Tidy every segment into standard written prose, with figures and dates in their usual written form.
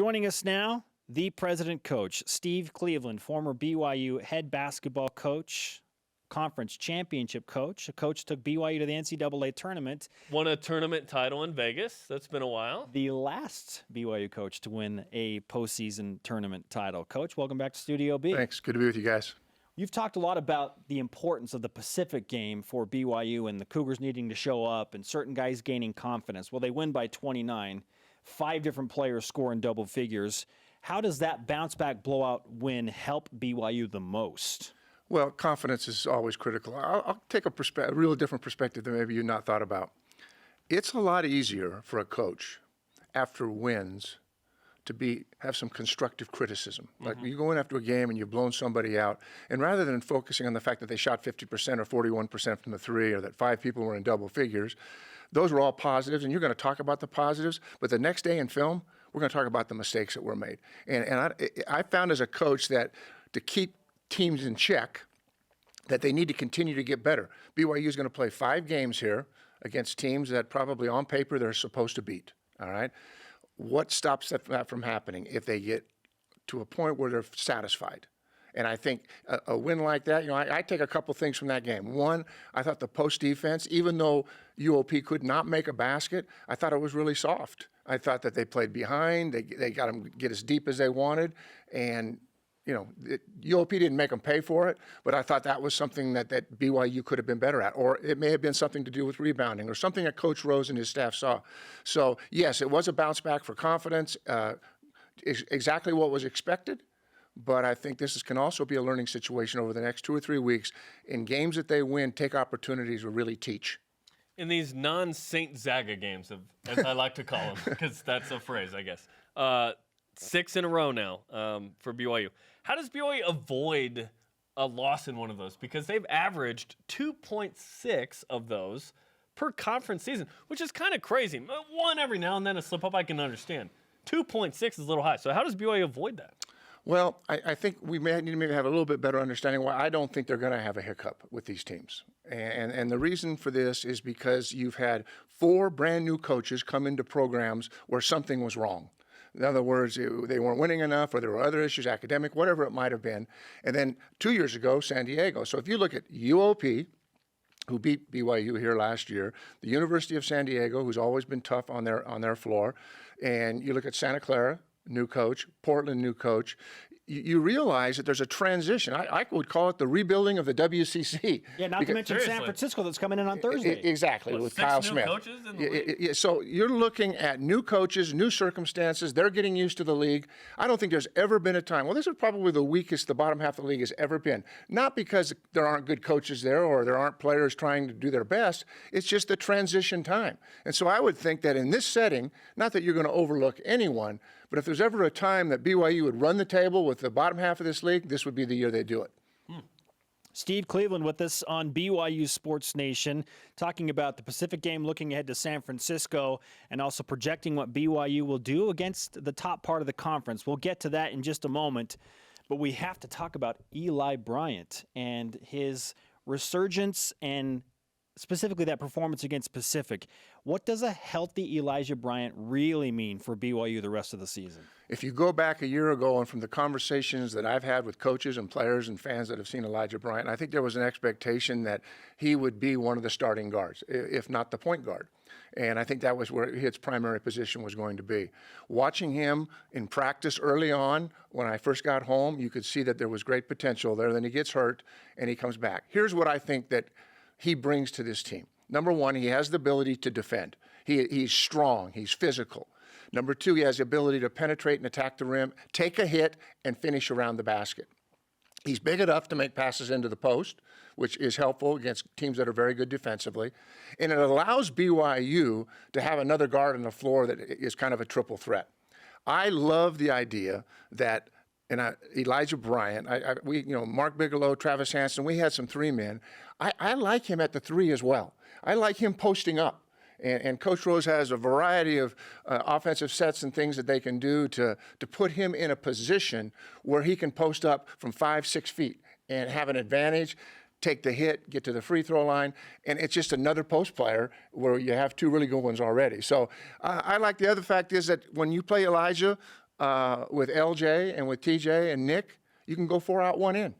Joining us now, the president coach, Steve Cleveland, former BYU head basketball coach, conference championship coach. A coach took BYU to the NCAA tournament. Won a tournament title in Vegas. That's been a while. The last BYU coach to win a postseason tournament title. Coach, welcome back to Studio B. Thanks. Good to be with you guys. You've talked a lot about the importance of the Pacific game for BYU and the Cougars needing to show up and certain guys gaining confidence. Well, they win by 29. 5 different players score in double figures. How does that bounce-back blowout win help BYU the most? Well, confidence is always critical. I'll take a real different perspective than maybe you've not thought about. It's a lot easier for a coach after wins to have some constructive criticism. Like you go in after a game and you've blown somebody out, and rather than focusing on the fact that they shot 50% or 41% from the three, or that 5 people were in double figures, those were all positives, and you're going to talk about the positives, but the next day in film, we're going to talk about the mistakes that were made. And I found as a coach that to keep teams in check, that they need to continue to get better. BYU is going to play 5 games here against teams that probably on paper they're supposed to beat, all right? What stops that from happening if they get to a point where they're satisfied? And I think a win like that, I take a couple things from that game. One, I thought the post defense, even though UOP could not make a basket, I thought it was really soft. I thought that they played behind, they got them get as deep as they wanted, and UOP didn't make them pay for it, but I thought that was something that BYU could have been better at, or it may have been something to do with rebounding, or something that Coach Rose and his staff saw. So yes, it was a bounce back for confidence, exactly what was expected. But I think this can also be a learning situation over the next 2 or 3 weeks. In games that they win, take opportunities to really teach. In these non-Saint Zaga games, as I like to call them, because that's a phrase, I guess. 6 in a row now for BYU. How does BYU avoid a loss in one of those? Because they've averaged 2.6 of those per conference season, which is kind of crazy. One every now and then, a slip-up I can understand. 2.6 is a little high. So how does BYU avoid that? Well, I think we may need to maybe have a little bit better understanding why I don't think they're going to have a hiccup with these teams. And the reason for this is because you've had 4 brand new coaches come into programs where something was wrong. In other words, they weren't winning enough, or there were other issues, academic, whatever it might have been. And then 2 years ago, San Diego. So if you look at UOP, who beat BYU here last year, the University of San Diego, who's always been tough on their floor, and you look at Santa Clara, new coach, Portland, new coach, you realize that there's a transition. I would call it the rebuilding of the WCC. Yeah, not to mention San Francisco that's coming in on Thursday. Exactly, with Kyle Smith. Coaches in the league? So you're looking at new coaches, new circumstances. They're getting used to the league. I don't think there's ever been a time. Well, this is probably the weakest the bottom half of the league has ever been. Not because there aren't good coaches there or there aren't players trying to do their best. It's just the transition time. And so I would think that in this setting, not that you're going to overlook anyone, but if there's ever a time that BYU would run the table with the bottom half of this league, this would be the year they do it. Steve Cleveland with us on BYU Sports Nation, talking about the Pacific game, looking ahead to San Francisco, and also projecting what BYU will do against the top part of the conference. We'll get to that in just a moment, but we have to talk about Eli Bryant and his resurgence and specifically that performance against Pacific. What does a healthy Elijah Bryant really mean for BYU the rest of the season? If you go back a year ago, and from the conversations that I've had with coaches and players and fans that have seen Elijah Bryant, I think there was an expectation that he would be one of the starting guards, if not the point guard. And I think that was where his primary position was going to be. Watching him in practice early on, when I first got home, you could see that there was great potential there. Then he gets hurt, and he comes back. Here's what I think that he brings to this team. Number one, he has the ability to defend. He's strong, he's physical. Number 2, he has the ability to penetrate and attack the rim, take a hit, and finish around the basket. He's big enough to make passes into the post, which is helpful against teams that are very good defensively. And it allows BYU to have another guard on the floor that is kind of a triple threat. I love the idea that Elijah Bryant, Mark Bigelow, Travis Hansen, we had some 3 men. I like him at the 3 as well. I like him posting up. And Coach Rose has a variety of offensive sets and things that they can do to put him in a position where he can post up from 5-6 feet and have an advantage, take the hit, get to the free throw line, and it's just another post player where you have 2 really good ones already. So I like the other fact is that when you play Elijah, with LJ and with TJ and Nick, you can go 4 out, 1 in.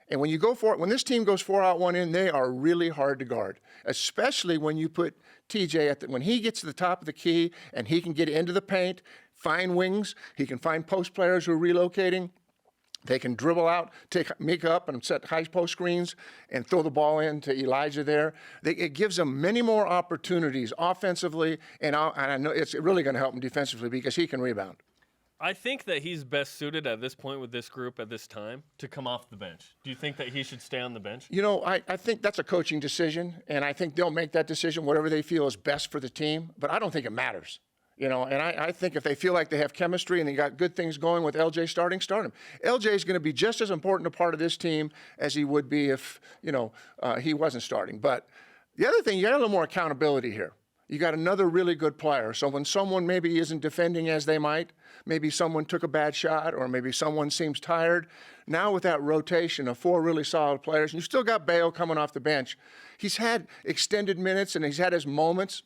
And when you go for it, when this team goes 4 out, 1 in, they are really hard to guard, especially when you put TJ when he gets to the top of the key and he can get into the paint, find wings, he can find post players who are relocating. They can dribble out, take Mika up and set high post screens and throw the ball in to Elijah there. It gives them many more opportunities offensively, and I know it's really going to help him defensively because he can rebound. I think that he's best suited at this point with this group at this time to come off the bench. Do you think that he should stay on the bench? You know, I think that's a coaching decision, and I think they'll make that decision, whatever they feel is best for the team, but I don't think it matters. You know, and I think if they feel like they have chemistry and they got good things going with LJ starting, start him. LJ is going to be just as important a part of this team as he would be if, he wasn't starting. But the other thing, you got a little more accountability here. You got another really good player. So when someone maybe isn't defending as they might, maybe someone took a bad shot or maybe someone seems tired, now with that rotation of 4 really solid players, and you still got Bayo coming off the bench. He's had extended minutes and he's had his moments,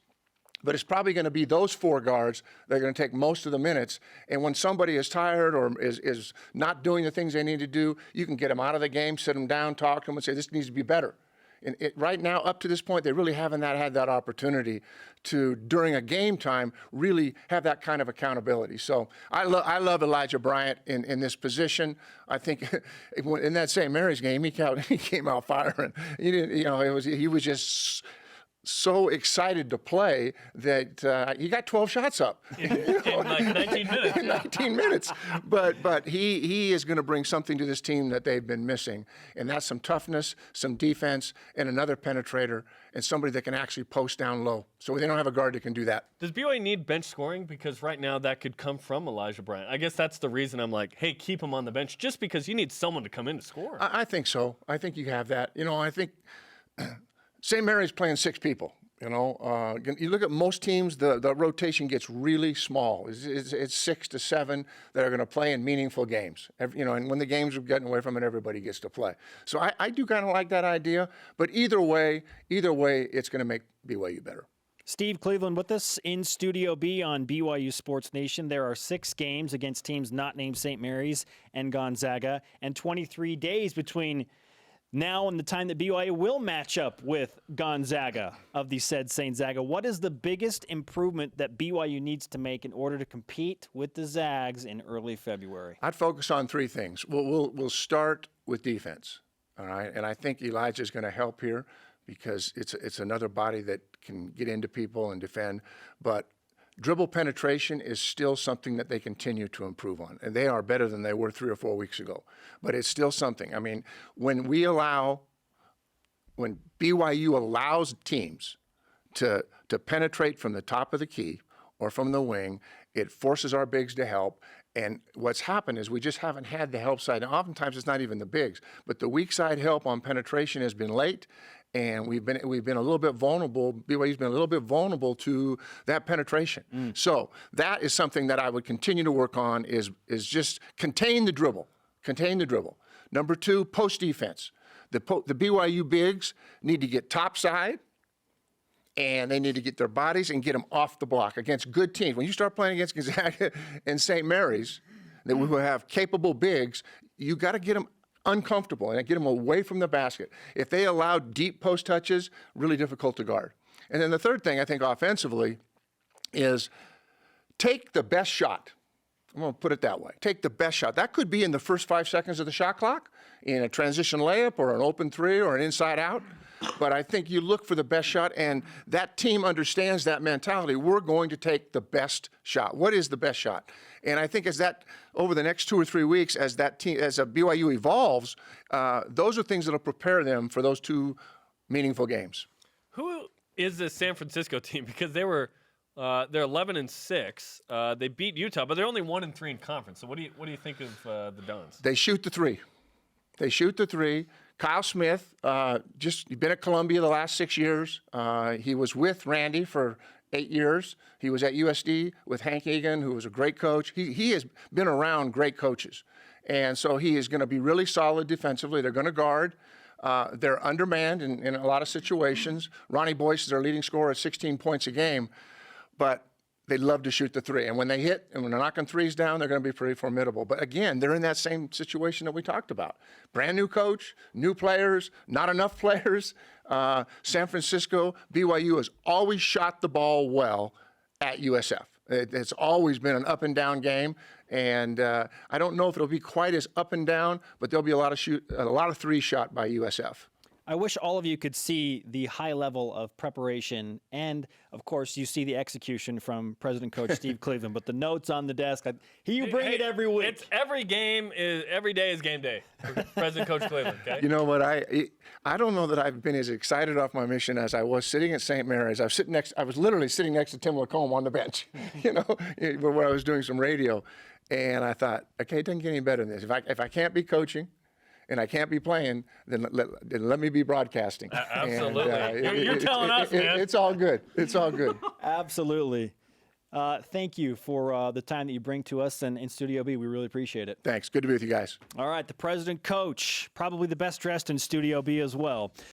but it's probably going to be those 4 guards that are going to take most of the minutes. And when somebody is tired or is not doing the things they need to do, you can get them out of the game, sit them down, talk to them, and say, this needs to be better. And right now, up to this point, they really haven't had that opportunity to, during a game time, really have that kind of accountability. So I love Elijah Bryant in this position. I think in that St. Mary's game, he came out firing. He was just so excited to play that he got 12 shots up. In like 19 minutes. 19 minutes. But he is going to bring something to this team that they've been missing, and that's some toughness, some defense, and another penetrator, and somebody that can actually post down low. So they don't have a guard that can do that. Does BYU need bench scoring? Because right now that could come from Elijah Bryant. I guess that's the reason I'm like, hey, keep him on the bench, just because you need someone to come in to score. I think so. I think you have that. I think St. Mary's playing 6 people. You look at most teams, the rotation gets really small. It's 6 to 7 that are going to play in meaningful games. And when the games are getting away from it, everybody gets to play. So I do kind of like that idea. But either way, it's going to make BYU better. Steve Cleveland with us in Studio B on BYU Sports Nation. There are 6 games against teams not named St. Mary's and Gonzaga, and 23 days between now and the time that BYU will match up with Gonzaga of the said St. Zaga. What is the biggest improvement that BYU needs to make in order to compete with the Zags in early February? I'd focus on 3 things. We'll start with defense, all right? And I think Elijah is going to help here because it's another body that can get into people and defend. But dribble penetration is still something that they continue to improve on, and they are better than they were 3 or 4 weeks ago. But it's still something. I mean, when BYU allows teams to penetrate from the top of the key or from the wing, it forces our bigs to help. And what's happened is we just haven't had the help side. And oftentimes it's not even the bigs, but the weak side help on penetration has been late. And we've been a little bit vulnerable. BYU's been a little bit vulnerable to that penetration. So that is something that I would continue to work on is just contain the dribble. Contain the dribble. Number 2, post defense. The BYU bigs need to get topside, and they need to get their bodies and get them off the block against good teams. When you start playing against Gonzaga and St. Mary's, that we will have capable bigs, you got to get them uncomfortable and get them away from the basket. If they allow deep post touches, really difficult to guard. And then the third thing I think offensively is take the best shot. I'm going to put it that way. Take the best shot. That could be in the first 5 seconds of the shot clock, in a transition layup or an open 3 or an inside out. But I think you look for the best shot, and that team understands that mentality. We're going to take the best shot. What is the best shot? And I think over the next 2 or 3 weeks, as a BYU evolves, those are things that will prepare them for those 2 meaningful games. Who is this San Francisco team? Because they're 11-6. They beat Utah, but they're only 1-3 in conference. So what do you think of the Dons? They shoot the 3. Kyle Smith, he's been at Columbia the last 6 years. He was with Randy for 8 years. He was at USD with Hank Egan, who was a great coach. He has been around great coaches. And so he is going to be really solid defensively. They're going to guard. They're undermanned in a lot of situations. Ronnie Boyce is their leading scorer at 16 points a game. But they love to shoot the three. And when they hit and when they're knocking threes down, they're going to be pretty formidable. But again, they're in that same situation that we talked about. Brand new coach, new players, not enough players. San Francisco, BYU has always shot the ball well at USF. It's always been an up and down game. And I don't know if it'll be quite as up and down, but there'll be a lot of threes shot by USF. I wish all of you could see the high level of preparation, and of course, you see the execution from President Coach Steve Cleveland. But the notes on the desk, you bring it every week. It's every day is game day for President Coach Cleveland. Okay. You know what? I don't know that I've been as excited off my mission as I was sitting at St. Mary's. I was literally sitting next to Tim Lacombe on the bench, where I was doing some radio, and I thought, okay, it doesn't get any better than this. If I can't be coaching and I can't be playing, then let me be broadcasting. Absolutely. And, you're telling us, man. It's all good. It's all good. Absolutely. Thank you for the time that you bring to us and in Studio B. We really appreciate it. Thanks. Good to be with you guys. All right, the President Coach, probably the best dressed in Studio B as well.